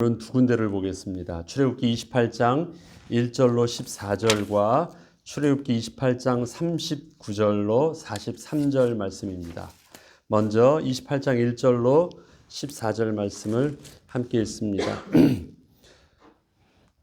오늘은 두 군데를 보겠습니다. 출애굽기 28장 1절로 14절과 출애굽기 28장 39절로 43절 말씀입니다. 먼저 28장 1절로 14절 말씀을 함께 읽습니다.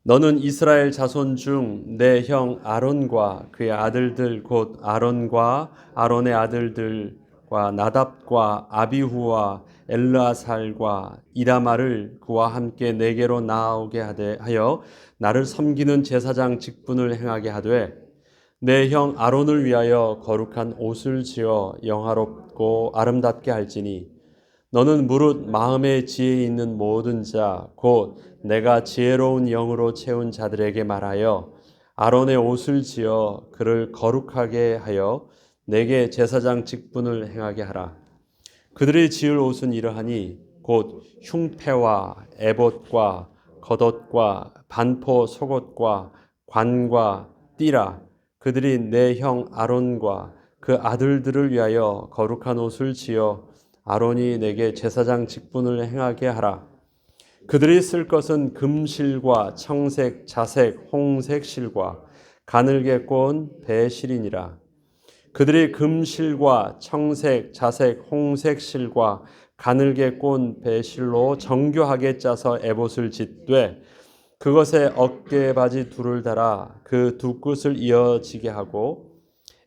너는 이스라엘 자손 중 내 형 아론과 그의 아들들 곧 아론과 아론의 아들들과 나답과 아비후와 엘르아살과 이다말을 그와 함께 내게로 나오게 하여 나를 섬기는 제사장 직분을 행하게 하되 내 형 아론을 위하여 거룩한 옷을 지어 영화롭고 아름답게 할지니 너는 무릇 마음의 지혜에 있는 모든 자 곧 내가 지혜로운 영으로 채운 자들에게 말하여 아론의 옷을 지어 그를 거룩하게 하여 내게 제사장 직분을 행하게 하라. 그들이 지을 옷은 이러하니 곧 흉패와 에봇과 겉옷과 반포 속옷과 관과 띠라. 그들이 내 형 아론과 그 아들들을 위하여 거룩한 옷을 지어 아론이 내게 제사장 직분을 행하게 하라. 그들이 쓸 것은 금실과 청색, 자색, 홍색 실과 가늘게 꼰 배실이니라. 그들이 금실과 청색, 자색, 홍색 실과 가늘게 꼰 배실로 정교하게 짜서 에봇을 짓되 그것에 어깨 바지 둘을 달아 그 두 끝을 이어지게 하고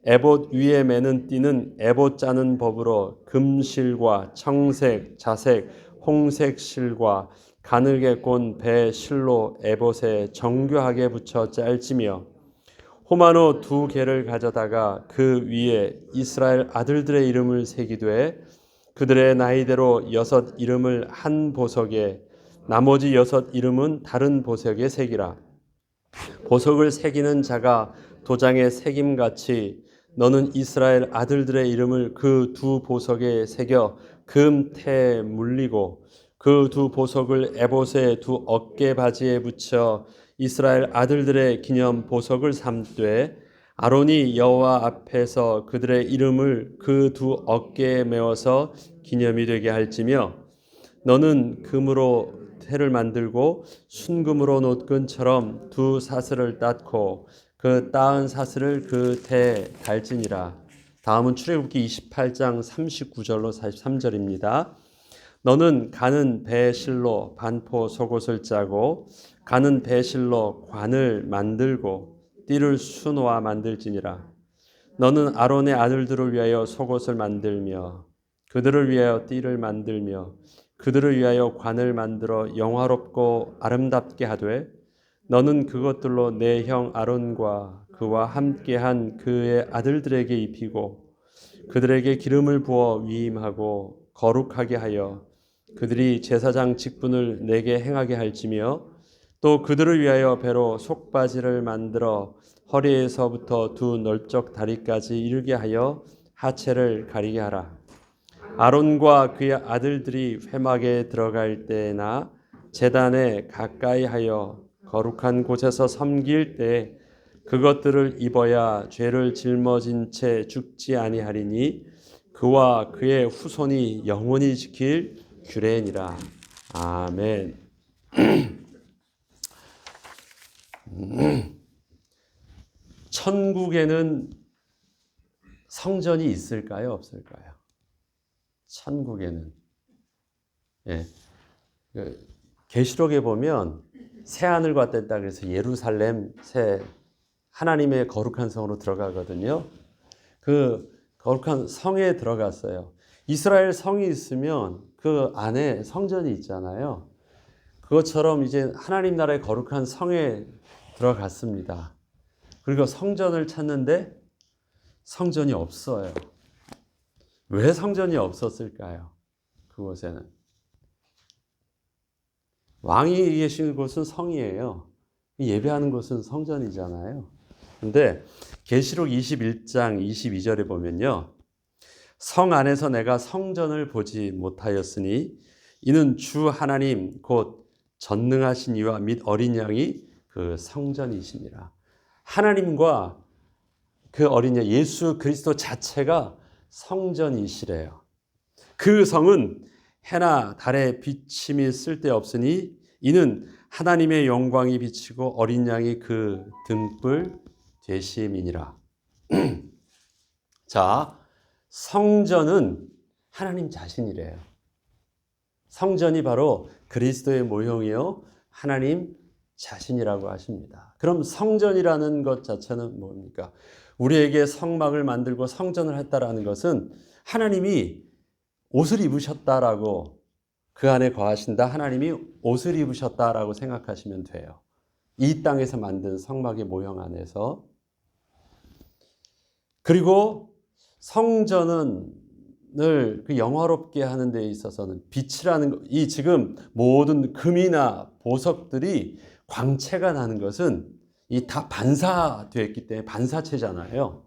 에봇 위에 매는 띠는 에봇 짜는 법으로 금실과 청색, 자색, 홍색 실과 가늘게 꼰 배 실로 에봇에 정교하게 붙여 짤지며 호마노 두 개를 가져다가 그 위에 이스라엘 아들들의 이름을 새기되 그들의 나이대로 6 이름을 한 보석에 나머지 6 이름은 다른 보석에 새기라. 보석을 새기는 자가 도장에 새김같이 너는 이스라엘 아들들의 이름을 그 두 보석에 새겨 금태에 물리고 그 두 보석을 에봇의 두 어깨 바지에 붙여 이스라엘 아들들의 기념 보석을 삼되 아론이 여호와 앞에서 그들의 이름을 그 두 어깨에 메어서 기념이 되게 할지며 너는 금으로 태를 만들고 순금으로 노끈처럼 두 사슬을 땄고 그 따은 사슬을 그 태에 달지니라. 다음은 출애굽기 28장 39절로 43절입니다. 너는 가는 배실로 반포 속옷을 짜고 가는 배실로 관을 만들고 띠를 수놓아 만들지니라. 너는 아론의 아들들을 위하여 속옷을 만들며 그들을 위하여 띠를 만들며 그들을 위하여 관을 만들어 영화롭고 아름답게 하되 너는 그것들로 내 형 아론과 그와 함께한 그의 아들들에게 입히고 그들에게 기름을 부어 위임하고 거룩하게 하여 그들이 제사장 직분을 내게 행하게 할지며 또 그들을 위하여 배로 속바지를 만들어 허리에서부터 두 넓적 다리까지 이르게 하여 하체를 가리게 하라. 아론과 그의 아들들이 회막에 들어갈 때나 제단에 가까이 하여 거룩한 곳에서 섬길 때 그것들을 입어야 죄를 짊어진 채 죽지 아니하리니 그와 그의 후손이 영원히 지킬 규례니라. 아멘. 천국에는 성전이 있을까요? 없을까요? 천국에는. 예. 계시록에 보면 새 하늘과 뗐다 그래서 예루살렘 새 하나님의 거룩한 성으로 들어가거든요. 그 거룩한 성에 들어갔어요. 이스라엘 성이 있으면 그 안에 성전이 있잖아요. 그것처럼 이제 하나님 나라의 거룩한 성에 들어갔습니다. 그리고 성전을 찾는데 성전이 없어요. 왜 성전이 없었을까요? 그곳에는. 왕이 계신 곳은 성이에요. 예배하는 곳은 성전이잖아요. 근데 계시록 21장 22절에 보면요. 성 안에서 내가 성전을 보지 못하였으니 이는 주 하나님 곧 전능하신 이와 및 어린 양이 그 성전이시니라. 하나님과 그 어린 양 예수 그리스도 자체가 성전이시래요. 그 성은 해나 달의 비침이 쓸데없으니 이는 하나님의 영광이 비치고 어린 양이 그 등불 되심이니라. 자, 성전은 하나님 자신이래요. 성전이 바로 그리스도의 모형이요 하나님 자신이라고 하십니다. 그럼 성전이라는 것 자체는 뭡니까? 우리에게 성막을 만들고 성전을 했다라는 것은 하나님이 옷을 입으셨다라고, 그 안에 거하신다, 하나님이 옷을 입으셨다라고 생각하시면 돼요. 이 땅에서 만든 성막의 모형 안에서. 그리고 성전은 늘 그 영화롭게 하는 데 있어서는 빛이라는 것, 이 지금 모든 금이나 보석들이 광채가 나는 것은 이 다 반사되었기 때문에, 반사체잖아요.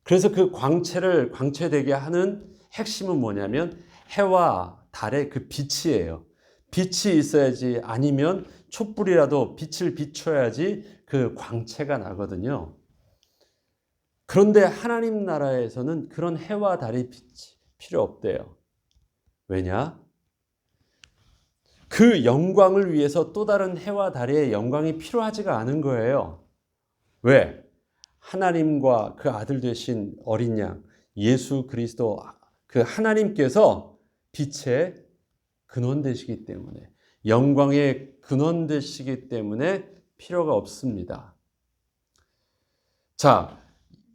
그래서 그 광채를 광채되게 하는 핵심은 뭐냐면 해와 달의 그 빛이에요. 빛이 있어야지, 아니면 촛불이라도 빛을 비춰야지 그 광채가 나거든요. 그런데 하나님 나라에서는 그런 해와 달의 빛이 필요 없대요. 왜냐? 그 영광을 위해서 또 다른 해와 달의 영광이 필요하지가 않은 거예요. 왜? 하나님과 그 아들 되신 어린 양 예수 그리스도, 그 하나님께서 빛의 근원 되시기 때문에, 영광의 근원 되시기 때문에 필요가 없습니다. 자,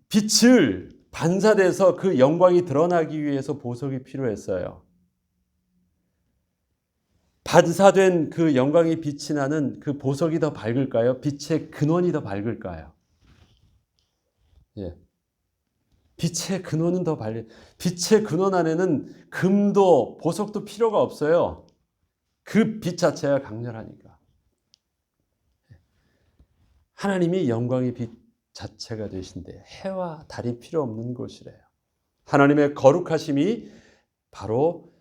빛을 반사돼서 그 영광이 드러나기 위해서 보석이 필요했어요. 반사된 그 영광이 빛이 나는 그 보석이 더 밝을까요? 빛의 근원이 더 밝을까요? 예. 빛의 근원은 더 밝을. 빛의 근원 안에는 금도 보석도 필요가 없어요. 그 빛 자체가 강렬하니까. 하나님이 영광의 빛 자체가 되신데 해와 달이 필요 없는 곳이래요. 하나님의 거룩하심이 바로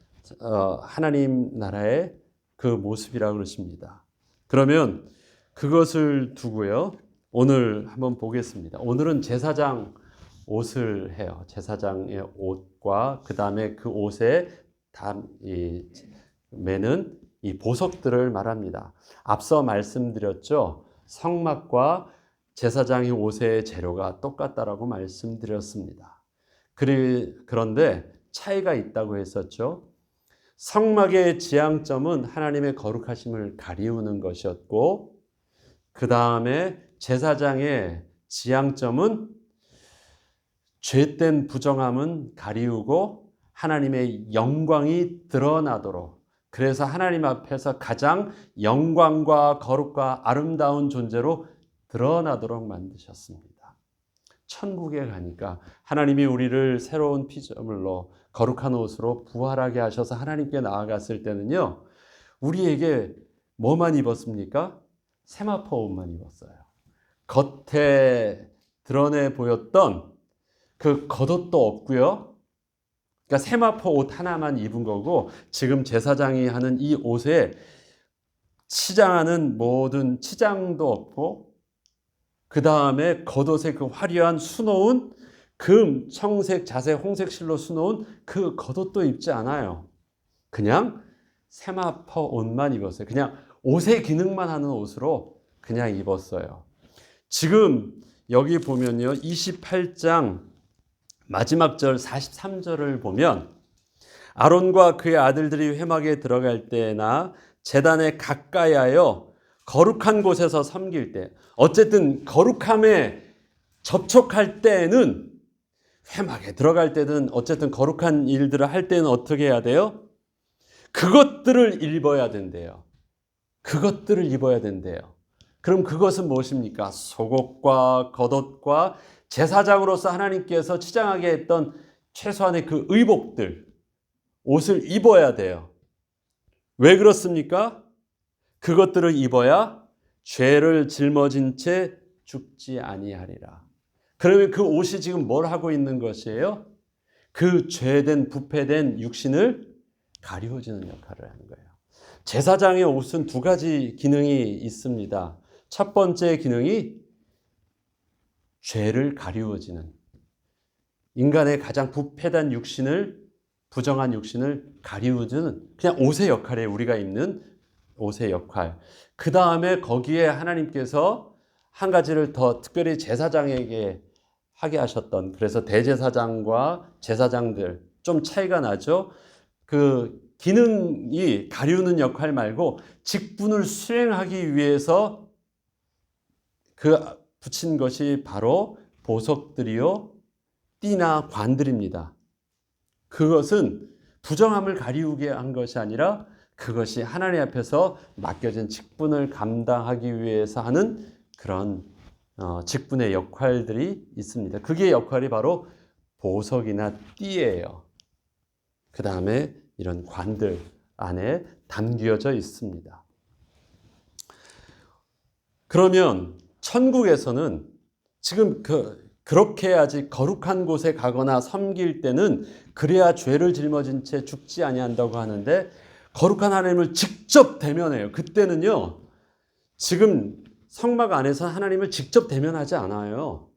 하나님 나라의 그 모습이라고 그러십니다. 그러면 그것을 두고요, 오늘 한번 보겠습니다. 오늘은 제사장 옷을 해요. 제사장의 옷과 그 다음에 그 옷에 매는 이 보석들을 말합니다. 앞서 말씀드렸죠. 성막과 제사장의 옷의 재료가 똑같다라고 말씀드렸습니다. 그런데 차이가 있다고 했었죠. 성막의 지향점은 하나님의 거룩하심을 가리우는 것이었고, 그 다음에 제사장의 지향점은 죄된 부정함은 가리우고 하나님의 영광이 드러나도록, 그래서 하나님 앞에서 가장 영광과 거룩과 아름다운 존재로 드러나도록 만드셨습니다. 천국에 가니까 하나님이 우리를 새로운 피조물로 거룩한 옷으로 부활하게 하셔서 하나님께 나아갔을 때는요, 우리에게 뭐만 입었습니까? 세마포 옷만 입었어요. 겉에 드러내 보였던 그 겉옷도 없고요. 그러니까 세마포 옷 하나만 입은 거고, 지금 제사장이 하는 이 옷에 치장하는 모든 치장도 없고, 그 다음에 겉옷에 그 화려한 수놓은 금, 청색, 자색, 홍색 실로 수놓은 그 겉옷도 입지 않아요. 그냥 세마포 옷만 입었어요. 그냥 옷의 기능만 하는 옷으로 그냥 입었어요. 지금 여기 보면요, 28장 마지막 절 43절을 보면 아론과 그의 아들들이 회막에 들어갈 때나 제단에 가까이 하여 거룩한 곳에서 섬길 때, 어쨌든 거룩함에 접촉할 때는, 회막에 들어갈 때든 어쨌든 거룩한 일들을 할 때는 어떻게 해야 돼요? 그것들을 입어야 된대요. 그것들을 입어야 된대요. 그럼 그것은 무엇입니까? 속옷과 겉옷과 제사장으로서 하나님께서 치장하게 했던 최소한의 그 의복들, 옷을 입어야 돼요. 왜 그렇습니까? 그것들을 입어야 죄를 짊어진 채 죽지 아니하리라. 그러면 그 옷이 지금 뭘 하고 있는 것이에요? 그 죄된 부패된 육신을 가리워주는 역할을 하는 거예요. 제사장의 옷은 두 가지 기능이 있습니다. 첫 번째 기능이 죄를 가리워지는, 인간의 가장 부패한 육신을, 부정한 육신을 가리워주는 그냥 옷의 역할에 우리가 입는 옷의 역할. 그 다음에 거기에 하나님께서 한 가지를 더 특별히 제사장에게 하게 하셨던, 그래서 대제사장과 제사장들 좀 차이가 나죠. 그 기능이 가리우는 역할 말고 직분을 수행하기 위해서 그 붙인 것이 바로 보석들이요 띠나 관들입니다. 그것은 부정함을 가리우게 한 것이 아니라 그것이 하나님 앞에서 맡겨진 직분을 감당하기 위해서 하는 그런 직분의 역할들이 있습니다. 그게 역할이 바로 보석이나 띠예요. 그 다음에 이런 관들 안에 담겨져 있습니다. 그러면 천국에서는 지금 그렇게 아직 거룩한 곳에 가거나 섬길 때는 그래야 죄를 짊어진 채 죽지 아니한다고 하는데, 거룩한 하나님을 직접 대면해요. 그때는요, 지금 성막 안에서 하나님을 직접 대면하지 않아요.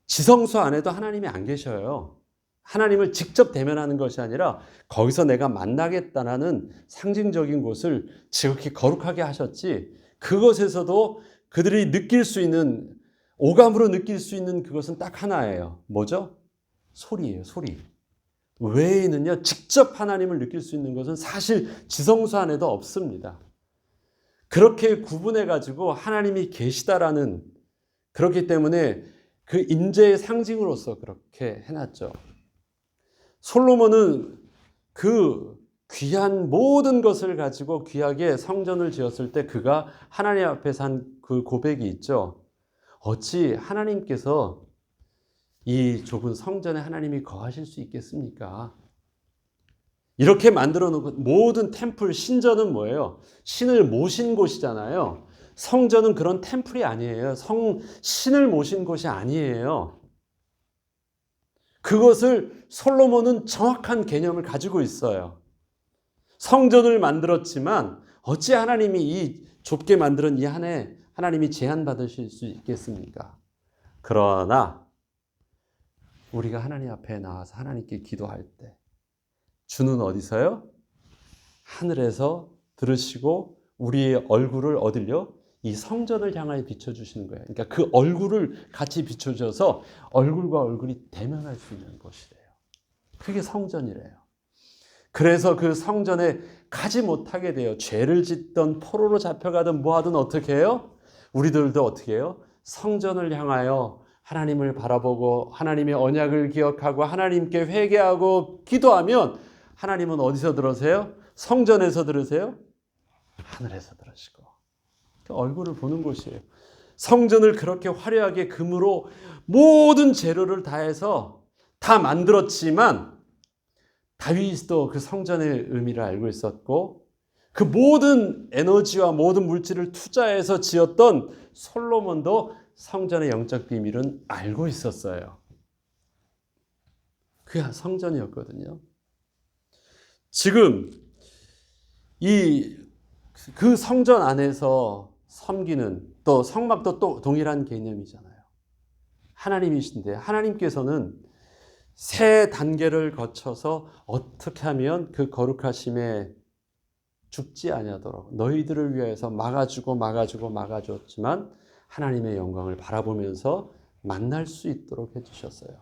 지성소 안에도 하나님이 안 계셔요. 하나님을 직접 대면하는 것이 아니라 거기서 내가 만나겠다라는 상징적인 곳을 지극히 거룩하게 하셨지, 그것에서도 그들이 느낄 수 있는, 오감으로 느낄 수 있는 그것은 딱 하나예요. 뭐죠? 소리예요, 소리. 외에는요, 직접 하나님을 느낄 수 있는 것은 사실 지성소 안에도 없습니다. 그렇게 구분해가지고 하나님이 계시다라는, 그렇기 때문에 그 임재의 상징으로서 그렇게 해놨죠. 솔로몬은 그 귀한 모든 것을 가지고 귀하게 성전을 지었을 때 그가 하나님 앞에서 한 그 고백이 있죠. 어찌 하나님께서 이 좁은 성전에 하나님이 거하실 수 있겠습니까? 이렇게 만들어 놓은 모든 템플, 신전은 뭐예요? 신을 모신 곳이잖아요. 성전은 그런 템플이 아니에요. 신을 모신 곳이 아니에요. 그것을 솔로몬은 정확한 개념을 가지고 있어요. 성전을 만들었지만 어찌 하나님이 이 좁게 만드는 이 안에 하나님이 제한받으실 수 있겠습니까? 그러나 우리가 하나님 앞에 나와서 하나님께 기도할 때 주는 어디서요? 하늘에서 들으시고 우리의 얼굴을 어딜요? 이 성전을 향하여 비춰주시는 거예요. 그러니까 그 얼굴을 같이 비춰줘서 얼굴과 얼굴이 대면할 수 있는 곳이래요. 그게 성전이래요. 그래서 그 성전에 가지 못하게 돼요. 죄를 짓던 포로로 잡혀가든 뭐하든 어떻게 해요? 우리들도 어떻게 해요? 성전을 향하여 하나님을 바라보고 하나님의 언약을 기억하고 하나님께 회개하고 기도하면 하나님은 어디서 들으세요? 성전에서 들으세요? 하늘에서 들으시고 얼굴을 보는 곳이에요. 성전을 그렇게 화려하게 금으로 모든 재료를 다해서 다 만들었지만 다윗도 그 성전의 의미를 알고 있었고 그 모든 에너지와 모든 물질을 투자해서 지었던 솔로몬도 성전의 영적 비밀은 알고 있었어요. 그게 성전이었거든요. 지금 그 성전 안에서 섬기는, 또 성막도 또 동일한 개념이잖아요. 하나님이신데 하나님께서는 세 단계를 거쳐서 어떻게 하면 그 거룩하심에 죽지 아니하도록 너희들을 위해서 막아주었지만 하나님의 영광을 바라보면서 만날 수 있도록 해주셨어요.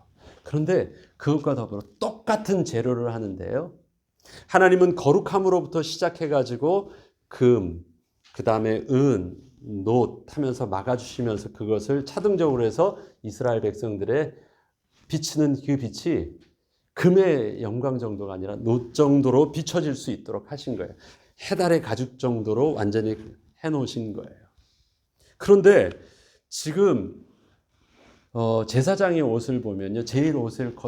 그런데 그것과 더불어 똑같은 재료를 하는데요. 하나님은 거룩함으로부터 시작해가지고 금, 그 다음에 은, 놋 하면서 막아주시면서 그것을 차등적으로 해서 이스라엘 백성들의 비치는 그 빛이 금의 영광 정도가 아니라 놋 정도로 비춰질 수 있도록 하신 거예요. 해달의 가죽 정도로 완전히 해놓으신 거예요. 그런데 지금 제사장의 옷을 보면요, 제일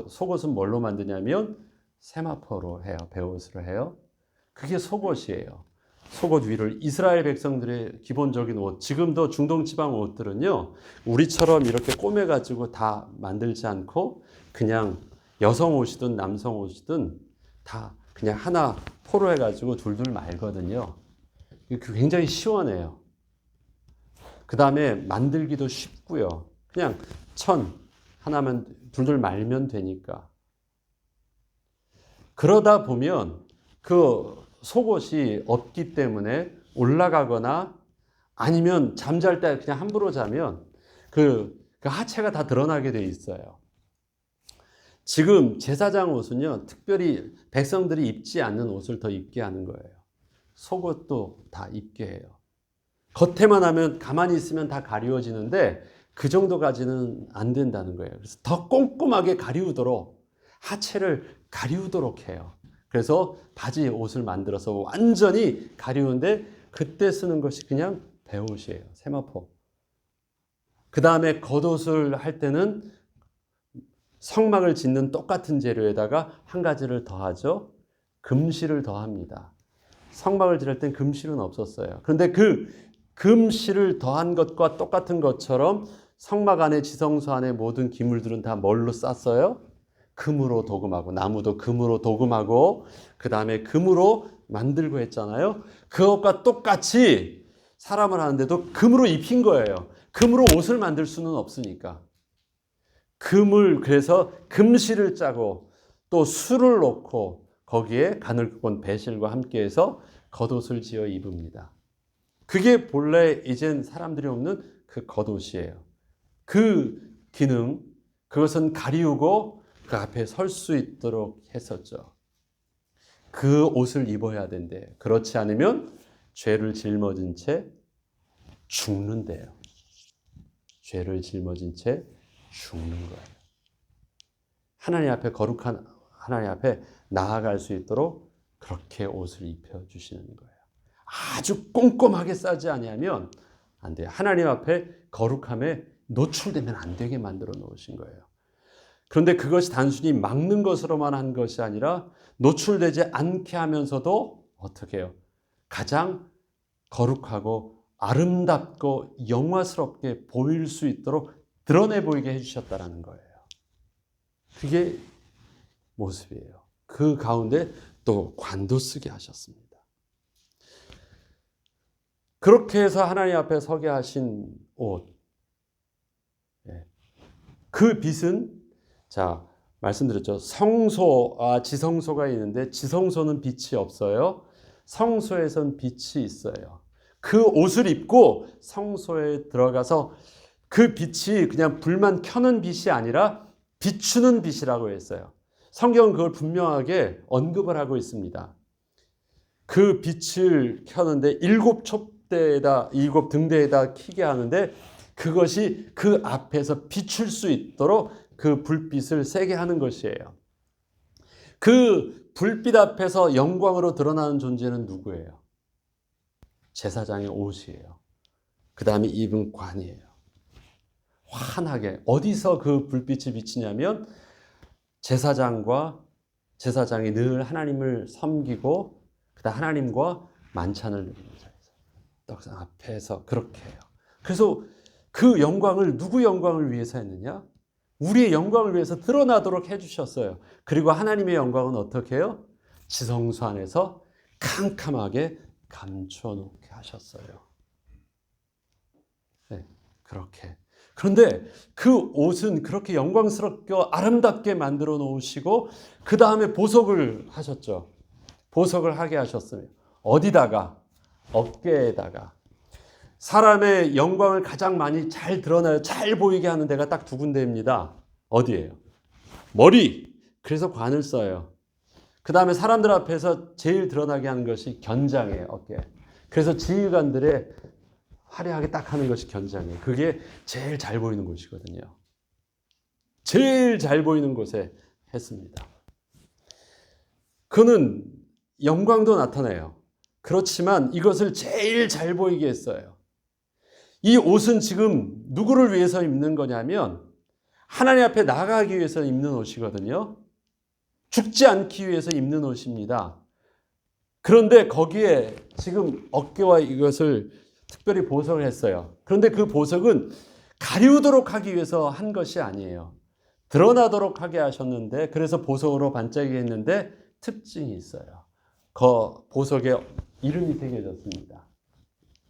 속옷은 뭘로 만드냐면 세마포로 해요. 베옷으로 해요. 그게 속옷이에요. 속옷 위를 이스라엘 백성들의 기본적인 옷, 지금도 중동 지방 옷들은요, 우리처럼 이렇게 꼬매가지고 다 만들지 않고 그냥 여성 옷이든 남성 옷이든 다 그냥 하나 포로 해가지고 둘둘 말거든요. 굉장히 시원해요. 그 다음에 만들기도 쉽고요. 그냥 천 하나만 둘둘 말면 되니까. 그러다 보면 그 속옷이 없기 때문에 올라가거나 아니면 잠잘 때 그냥 함부로 자면 그 하체가 다 드러나게 돼 있어요. 지금 제사장 옷은요, 특별히 백성들이 입지 않는 옷을 더 입게 하는 거예요. 속옷도 다 입게 해요. 겉에만 하면 가만히 있으면 다 가리워지는데 그 정도까지는 안 된다는 거예요. 그래서 더 꼼꼼하게 가리우도록 하체를 가리우도록 해요. 그래서 바지 옷을 만들어서 완전히 가리우는데 그때 쓰는 것이 그냥 배옷이에요. 세마포. 그 다음에 겉옷을 할 때는 성막을 짓는 똑같은 재료에다가 한 가지를 더하죠. 금실을 더합니다. 성막을 지을 땐 금실은 없었어요. 그런데 그 금실을 더한 것과 똑같은 것처럼 성막 안에 지성소 안에 모든 기물들은 다 뭘로 쌌어요? 금으로 도금하고, 나무도 금으로 도금하고, 그 다음에 금으로 만들고 했잖아요. 그것과 똑같이 사람을 하는데도 금으로 입힌 거예요. 금으로 옷을 만들 수는 없으니까. 금을, 그래서 금실을 짜고 또 술을 넣고 거기에 가늘고 배실과 함께해서 겉옷을 지어 입습니다. 그게 본래 이젠 사람들이 없는 그 겉옷이에요. 그 기능, 그것은 가리우고 그 앞에 설 수 있도록 했었죠. 그 옷을 입어야 된대. 그렇지 않으면 죄를 짊어진 채 죽는데요. 죄를 짊어진 채 죽는 거예요. 하나님 앞에 거룩한 하나님 앞에 나아갈 수 있도록 그렇게 옷을 입혀주시는 거예요. 아주 꼼꼼하게 싸지 아니하면 안 돼요. 하나님 앞에 거룩함에 노출되면 안 되게 만들어 놓으신 거예요. 그런데 그것이 단순히 막는 것으로만 한 것이 아니라 노출되지 않게 하면서도 어떻게 해요? 가장 거룩하고 아름답고 영화스럽게 보일 수 있도록 드러내 보이게 해주셨다는 거예요. 그게 모습이에요. 그 가운데 또 관도 쓰게 하셨습니다. 그렇게 해서 하나님 앞에 서게 하신 옷. 그 빛은, 자, 말씀드렸죠. 성소와 지성소가 있는데 지성소는 빛이 없어요. 성소에선 빛이 있어요. 그 옷을 입고 성소에 들어가서 그 빛이 그냥 불만 켜는 빛이 아니라 비추는 빛이라고 했어요. 성경은 그걸 분명하게 언급을 하고 있습니다. 그 빛을 켜는데 7촛대에다 7등대에다 켜게 하는데 그것이 그 앞에서 비출 수 있도록 그 불빛을 세게 하는 것이에요. 그 불빛 앞에서 영광으로 드러나는 존재는 누구예요? 제사장의 옷이에요. 그 다음에 입은 관이에요. 환하게. 어디서 그 불빛이 비치냐면 제사장이 늘 하나님을 섬기고 그다음 하나님과 만찬을 드리는 자리에서 떡상 앞에서 그렇게 해요. 그래서 그 영광을 누구 영광을 위해서 했느냐? 우리의 영광을 위해서 드러나도록 해주셨어요. 그리고 하나님의 영광은 어떻게 해요? 지성소 안에서 캄캄하게 감춰놓게 하셨어요. 네, 그렇게. 그런데 그 옷은 그렇게 영광스럽게 아름답게 만들어 놓으시고 그 다음에 보석을 하셨죠. 보석을 하게 하셨어요. 어디다가? 어깨에다가. 사람의 영광을 가장 많이 잘 드러나요. 잘 보이게 하는 데가 딱 두 군데입니다. 어디예요? 머리. 그래서 관을 써요. 그 다음에 사람들 앞에서 제일 드러나게 하는 것이 견장이에요. 어깨. 그래서 지휘관들의 화려하게 딱 하는 것이 견장이에요. 그게 제일 잘 보이는 곳이거든요. 제일 잘 보이는 곳에 했습니다. 그는 영광도 나타내요. 그렇지만 이것을 제일 잘 보이게 했어요. 이 옷은 지금 누구를 위해서 입는 거냐면 하나님 앞에 나가기 위해서 입는 옷이거든요. 죽지 않기 위해서 입는 옷입니다. 그런데 거기에 지금 어깨와 이것을 특별히 보석을 했어요. 그런데 그 보석은 가리우도록 하기 위해서 한 것이 아니에요. 드러나도록 하게 하셨는데 그래서 보석으로 반짝이게 했는데 특징이 있어요. 그 보석에 이름이 새겨졌습니다.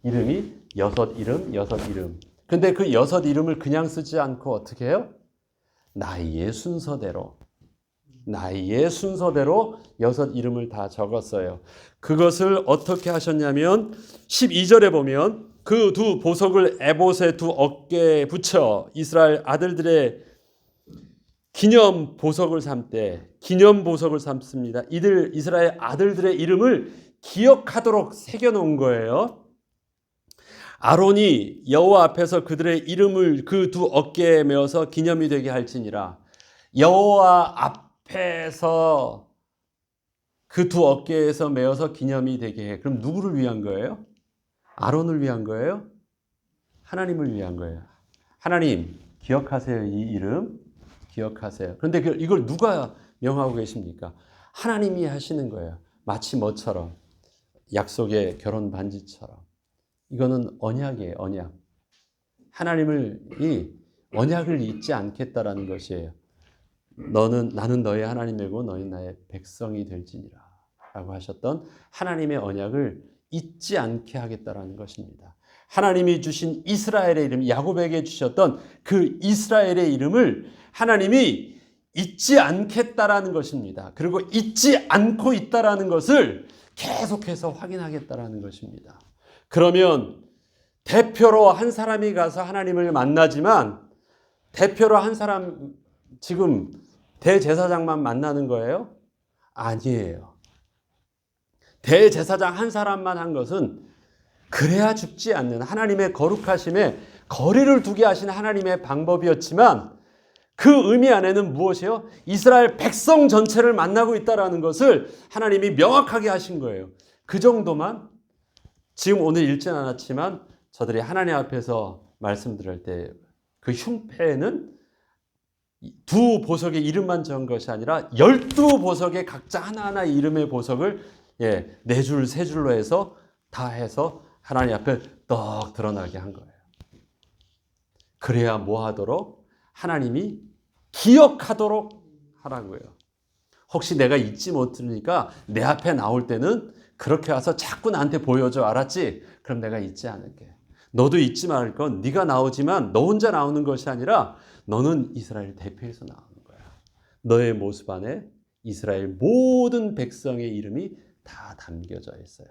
이름이 여섯 이름. 근데 그 여섯 이름을 그냥 쓰지 않고 어떻게 해요? 나이의 순서대로 나이의 순서대로 6 이름을 다 적었어요. 그것을 어떻게 하셨냐면 12절에 보면 그 두 보석을 에봇의 두 어깨에 붙여 이스라엘 아들들의 기념 보석을 삼되 기념 보석을 삼습니다. 이들 이스라엘 아들들의 이름을 기억하도록 새겨 놓은 거예요. 아론이 여호와 앞에서 그들의 이름을 그 두 어깨에 메어서 기념이 되게 할지니라. 여호와 앞에서 그 두 어깨에서 메어서 기념이 되게 해. 그럼 누구를 위한 거예요? 아론을 위한 거예요? 하나님을 위한 거예요. 하나님 기억하세요. 이 이름 기억하세요. 그런데 이걸 누가 명하고 계십니까? 하나님이 하시는 거예요. 마치 뭐처럼 약속의 결혼 반지처럼. 이거는 언약이에요. 언약. 하나님이 언약을 잊지 않겠다라는 것이에요. 나는 너의 하나님이고 너희 나의 백성이 될지니라 라고 하셨던 하나님의 언약을 잊지 않게 하겠다라는 것입니다. 하나님이 주신 이스라엘의 이름, 야곱에게 주셨던 그 이스라엘의 이름을 하나님이 잊지 않겠다라는 것입니다. 그리고 잊지 않고 있다라는 것을 계속해서 확인하겠다라는 것입니다. 그러면 대표로 한 사람이 가서 하나님을 만나지만 대표로 한 사람 지금 대제사장만 만나는 거예요? 아니에요. 대제사장 한 사람만 한 것은 그래야 죽지 않는 하나님의 거룩하심에 거리를 두게 하신 하나님의 방법이었지만 그 의미 안에는 무엇이요? 이스라엘 백성 전체를 만나고 있다는 것을 하나님이 명확하게 하신 거예요. 그 정도만 지금 오늘 읽지는 않았지만 저들이 하나님 앞에서 말씀드릴 때 그 흉패에는 두 보석의 이름만 적은 것이 아니라 12보석의 각자 하나하나 이름의 보석을 4줄, 3줄로 해서 다 해서 하나님 앞에 떡 드러나게 한 거예요. 그래야 뭐 하도록? 하나님이 기억하도록 하라고요. 혹시 내가 잊지 못하니까 내 앞에 나올 때는 그렇게 와서 자꾸 나한테 보여줘. 알았지? 그럼 내가 잊지 않을게. 너도 잊지 말을 건 네가 나오지만 너 혼자 나오는 것이 아니라 너는 이스라엘 대표에서 나오는 거야. 너의 모습 안에 이스라엘 모든 백성의 이름이 다 담겨져 있어요.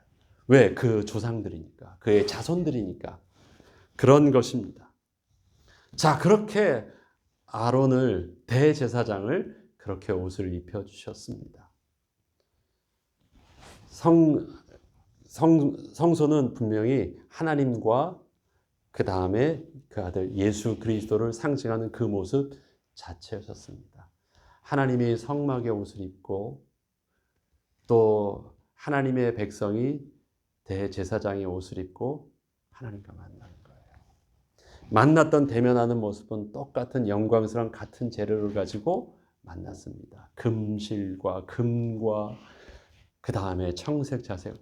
왜? 그 조상들이니까. 그의 자손들이니까. 그런 것입니다. 자, 그렇게 아론을 대제사장을 그렇게 옷을 입혀주셨습니다. 성소는 분명히 하나님과 그 다음에 그 아들 예수 그리스도를 상징하는 그 모습 자체였습니다. 하나님이 성막의 옷을 입고 또 하나님의 백성이 대제사장의 옷을 입고 하나님과 만나는 거예요. 만났던 대면하는 모습은 똑같은 영광스러운 같은 재료를 가지고 만났습니다. 금실과 금과 그 다음에 청색, 자색,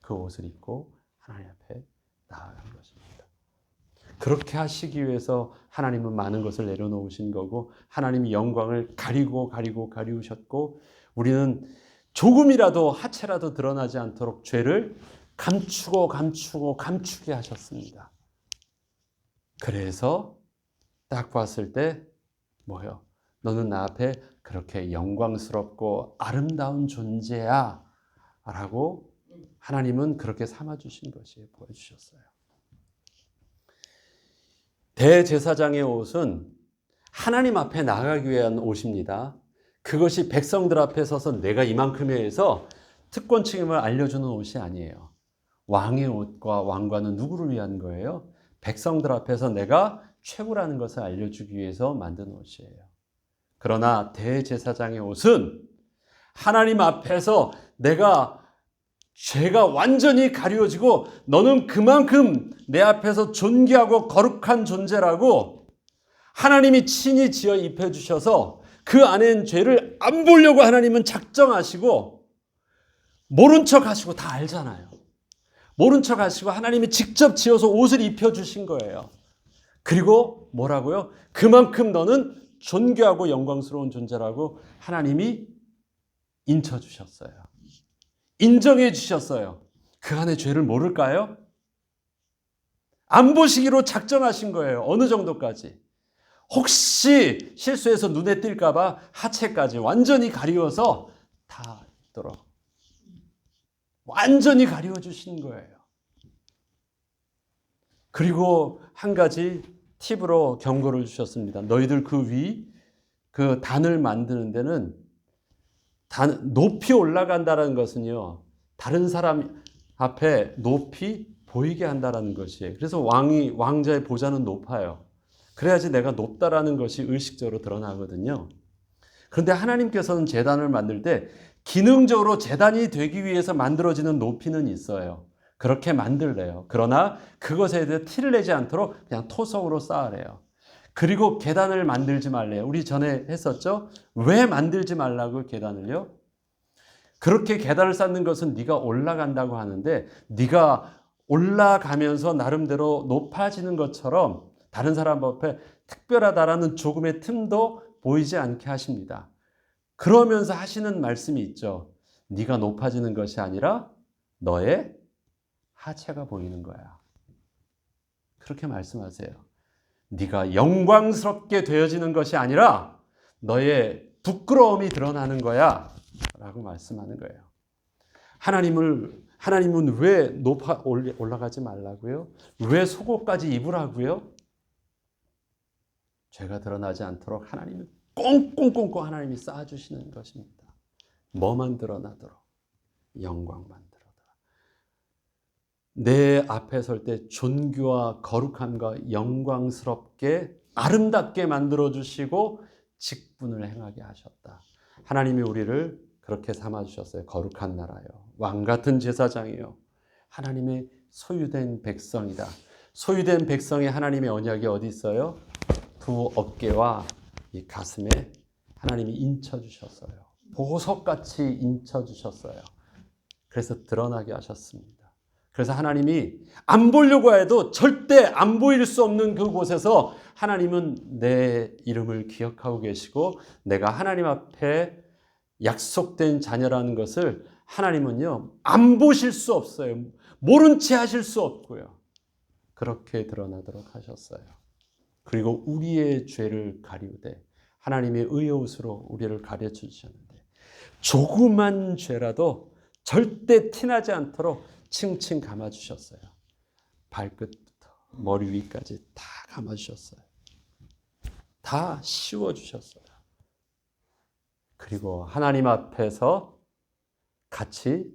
그 옷을 입고 하나님 앞에 나아간 것입니다. 그렇게 하시기 위해서 하나님은 많은 것을 내려놓으신 거고 하나님이 영광을 가리우셨고 우리는 조금이라도 하체라도 드러나지 않도록 죄를 감추게 하셨습니다. 그래서 딱 봤을 때 뭐요? 너는 나 앞에 그렇게 영광스럽고 아름다운 존재야 라고 하나님은 그렇게 삼아주신 것이에요. 보여주셨어요. 대제사장의 옷은 하나님 앞에 나가기 위한 옷입니다. 그것이 백성들 앞에 서서 내가 이만큼에 해서 특권층임을 알려주는 옷이 아니에요. 왕의 옷과 왕관은 누구를 위한 거예요? 백성들 앞에서 내가 최고라는 것을 알려주기 위해서 만든 옷이에요. 그러나 대제사장의 옷은 하나님 앞에서 죄가 완전히 가리워지고 너는 그만큼 내 앞에서 존귀하고 거룩한 존재라고 하나님이 친히 지어 입혀주셔서 그 안엔 죄를 안 보려고 하나님은 작정하시고 모른 척 하시고 다 알잖아요. 모른 척 하시고 하나님이 직접 지어서 옷을 입혀주신 거예요. 그리고 뭐라고요? 그만큼 너는 존귀하고 영광스러운 존재라고 하나님이 인쳐주셨어요. 인정해 주셨어요. 그 안에 죄를 모를까요? 안 보시기로 작정하신 거예요. 어느 정도까지? 혹시 실수해서 눈에 띌까 봐 하체까지 완전히 가리워서 다 있도록 완전히 가리워 주신 거예요. 그리고 한 가지 팁으로 경고를 주셨습니다. 너희들 그 단을 만드는 데는 높이 올라간다는 것은요, 다른 사람 앞에 높이 보이게 한다는 것이에요. 그래서 왕자의 보좌는 높아요. 그래야지 내가 높다라는 것이 의식적으로 드러나거든요. 그런데 하나님께서는 제단을 만들 때 기능적으로 제단이 되기 위해서 만들어지는 높이는 있어요. 그렇게 만들래요. 그러나 그것에 대해 티를 내지 않도록 그냥 토성으로 쌓으래요. 그리고 계단을 만들지 말래요. 우리 전에 했었죠? 왜 만들지 말라고 계단을요? 그렇게 계단을 쌓는 것은 네가 올라간다고 하는데 네가 올라가면서 나름대로 높아지는 것처럼 다른 사람 앞에 특별하다라는 조금의 틈도 보이지 않게 하십니다. 그러면서 하시는 말씀이 있죠. 네가 높아지는 것이 아니라 너의 하체가 보이는 거야. 그렇게 말씀하세요. 네가 영광스럽게 되어지는 것이 아니라 너의 부끄러움이 드러나는 거야 라고 말씀하는 거예요. 하나님은 왜 올라가지 말라고요? 왜 속옷까지 입으라고요? 죄가 드러나지 않도록 하나님은 꽁꽁꽁꽁 하나님이 쌓아주시는 것입니다. 뭐만 드러나도록? 영광만 드러나도록. 내 앞에 설 때 존귀와 거룩함과 영광스럽게 아름답게 만들어주시고 직분을 행하게 하셨다. 하나님이 우리를 그렇게 삼아주셨어요. 거룩한 나라요. 왕같은 제사장이요. 하나님의 소유된 백성이다. 소유된 백성의 하나님의 언약이 어디 있어요? 두 어깨와 이 가슴에 하나님이 인쳐주셨어요. 보석같이 인쳐주셨어요. 그래서 드러나게 하셨습니다. 그래서 하나님이 안 보려고 해도 절대 안 보일 수 없는 그곳에서 하나님은 내 이름을 기억하고 계시고 내가 하나님 앞에 약속된 자녀라는 것을 하나님은요, 안 보실 수 없어요. 모른 채 하실 수 없고요. 그렇게 드러나도록 하셨어요. 그리고 우리의 죄를 가리우되 하나님의 의의 옷으로 우리를 가르쳐 주셨는데 조그만 죄라도 절대 티나지 않도록 칭칭 감아주셨어요. 발끝부터 머리 위까지 다 감아주셨어요. 다 씌워주셨어요. 그리고 하나님 앞에서 같이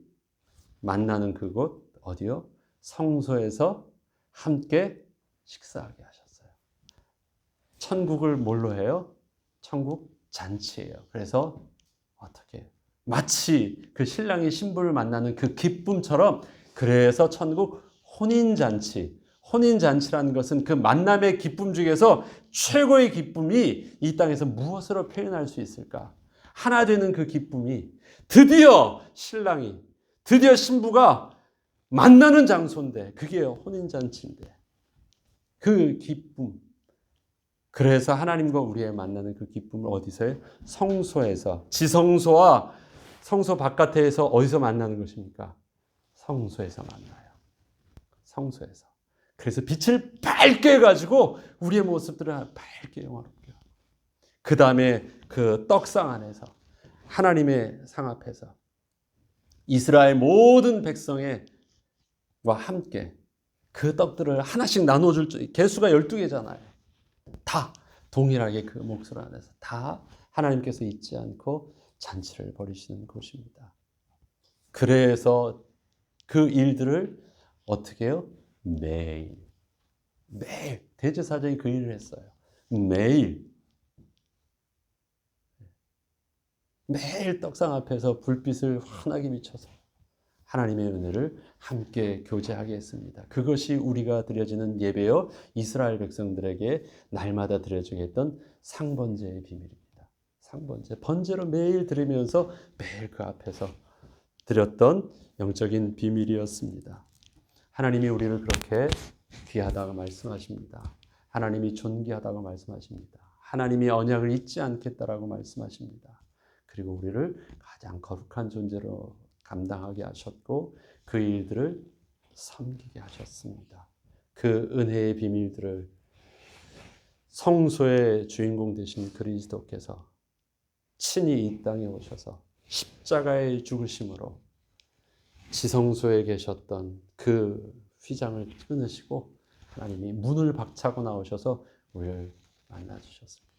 만나는 그곳 어디요? 성소에서 함께 식사하게 하셨어요. 천국을 뭘로 해요? 천국 잔치예요. 그래서 어떻게 마치 그 신랑이 신부를 만나는 그 기쁨처럼 그래서 천국 혼인잔치. 혼인잔치라는 것은 그 만남의 기쁨 중에서 최고의 기쁨이 이 땅에서 무엇으로 표현할 수 있을까? 하나 되는 그 기쁨이 드디어 신랑이, 드디어 신부가 만나는 장소인데 그게 혼인잔치인데 그 기쁨. 그래서 하나님과 우리의 만나는 그 기쁨을 어디서 해요? 성소에서. 지성소와 성소 바깥에서 어디서 만나는 것입니까? 성소에서 만나요. 성소에서. 그래서 빛을 밝게 해가지고 우리의 모습들을 밝게 영화롭게. 그 다음에 그 떡상 안에서 하나님의 상 앞에서 이스라엘 모든 백성과 함께 그 떡들을 하나씩 나눠줄 개수가 12개잖아요. 다 동일하게 그 목소리 안에서 다 하나님께서 잊지 않고 잔치를 벌이시는 곳입니다. 그래서 그 일들을 어떻게 해요? 매일 대제사장이 그 일을 했어요. 매일 떡상 앞에서 불빛을 환하게 비춰서 하나님의 은혜를 함께 교제하게 했습니다. 그것이 우리가 드려지는 예배요 이스라엘 백성들에게 날마다 드려지게 했던 상번제의 비밀입니다. 상번제, 번제로 매일 드리면서 매일 그 앞에서 드렸던 영적인 비밀이었습니다. 하나님이 우리를 그렇게 귀하다고 말씀하십니다. 하나님이 존귀하다고 말씀하십니다. 하나님이 언약을 잊지 않겠다라고 말씀하십니다. 그리고 우리를 가장 거룩한 존재로 감당하게 하셨고 그 일들을 섬기게 하셨습니다. 그 은혜의 비밀들을 성소의 주인공 되신 그리스도께서 친히 이 땅에 오셔서 십자가의 죽으심으로 지성소에 계셨던 그 휘장을 끊으시고 하나님이 문을 박차고 나오셔서 우리를 만나주셨습니다.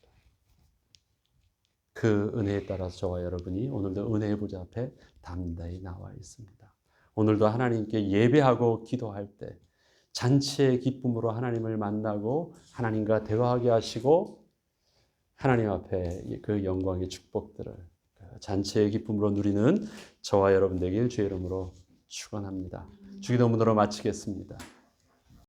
그 은혜에 따라서 저와 여러분이 오늘도 은혜의 보좌 앞에 담대히 나와 있습니다. 오늘도 하나님께 예배하고 기도할 때 잔치의 기쁨으로 하나님을 만나고 하나님과 대화하게 하시고 하나님 앞에 그 영광의 축복들을 잔치의 기쁨으로 누리는 저와 여러분 되길 주의 이름으로 축원합니다. 주기도문으로 마치겠습니다.